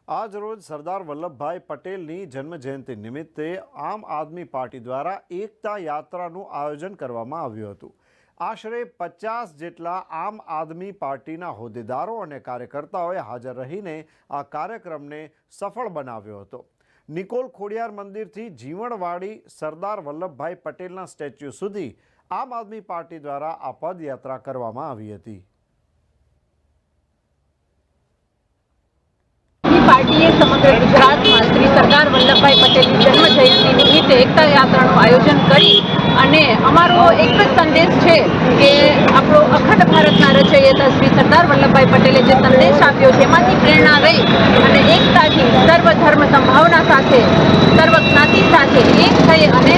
આજ રોજ સરદાર વલ્લભભાઈ પટેલની જન્મજયંતિ નિમિત્તે આમ આદમી પાર્ટી દ્વારા એકતા યાત્રાનું આયોજન કરવામાં આવ્યું હતું। આશરે 50 જેટલા આમ આદમી પાર્ટીના હોદ્દેદારો અને કાર્યકર્તાઓએ હાજર રહીને આ કાર્યક્રમને સફળ બનાવ્યો હતો। નિકોલ ખોડિયાર મંદિરથી જીવણવાડી સરદાર વલ્લભભાઈ પટેલના સ્ટેચ્યુ સુધી આમ આદમી પાર્ટી દ્વારા આ પદયાત્રા કરવામાં આવી હતી। પાર્ટીએ સમગ્ર ગુજરાતમાં શ્રી સરદાર વલ્લભભાઈ પટેલની જન્મજયંતિ નિમિત્તે એકતા યાત્રાનું આયોજન કરી અને અમારો એક જ સંદેશ છે કે આપણો અખંડ ભારતના રચયિતા શ્રી સરદાર વલ્લભભાઈ પટેલે જે સંદેશ આપ્યો છે એમાંથી પ્રેરણા લઈ અને એકતાથી સર્વ ધર્મ સંભાવના સાથે સર્વ જ્ઞાતિ સાથે એક થઈ અને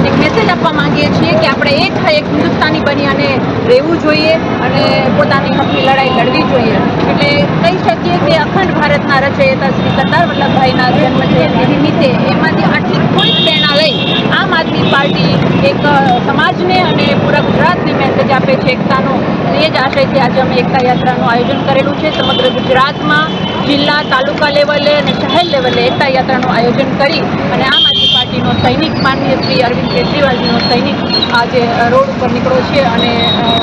એક મેસેજ આપવા માંગીએ છીએ કે આપણે એક થઈ એક હિન્દુસ્તાની બની અને રહેવું જોઈએ અને પોતાની હકની લડાઈ લડવી જોઈએ। એટલે કહી શકીએ કે અખંડ ભારતના રચયિતા શ્રી સરદાર વલ્લભભાઈના જન્મજયંતિ નિમિત્તે એમાંથી આટલી થોડી પ્રેરણા લઈ આમ આદમી પાર્ટી એક સમાજને અને પૂરા ગુજરાતને મેસેજ આપે છે એકતાનો, અને એ જ આશયથી આજે અમે એકતા યાત્રાનું આયોજન કરેલું છે। સમગ્ર ગુજરાતમાં જિલ્લા તાલુકા લેવલે અને શહેર લેવલે એકતા યાત્રાનું આયોજન કરી અને આમ આદમી પાર્ટીનો સૈનિક માનનીય શ્રી અરવિંદ કેજરીવાલજીનો સૈનિક આજે રોડ ઉપર નીકળ્યો છે અને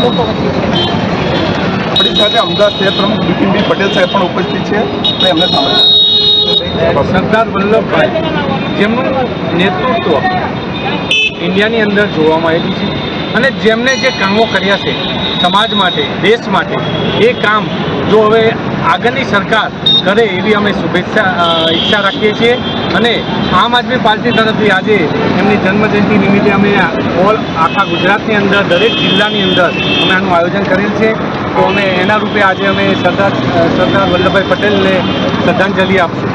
લોકો વચ્ચે છે। આપણી સાથે અમદાવાદ શહેર પ્રમુખ બિપિનભાઈ પટેલ સાહેબ પણ ઉપસ્થિત છે, આપણે એમને સાંભળીએ। સરદાર વલ્લભભાઈ જેમનું નેતૃત્વ ઇન્ડિયાની અંદર જોવામાં આવેલું છે અને જેમને જે કામો કર્યા છે સમાજ માટે, દેશ માટે, એ કામ જો હવે આગળની સરકાર કરે એવી અમે ઈચ્છા રાખીએ છીએ। અને આમ આદમી પાર્ટી તરફથી આજે એમની જન્મજયંતિ નિમિત્તે અમે આખા ગુજરાતની અંદર દરેક જિલ્લાની અંદર અમે આનું આયોજન કરેલ છે। તો અમે એના રૂપે આજે અમે સરદાર વલ્લભભાઈ પટેલને શ્રદ્ધાંજલિ આપશું।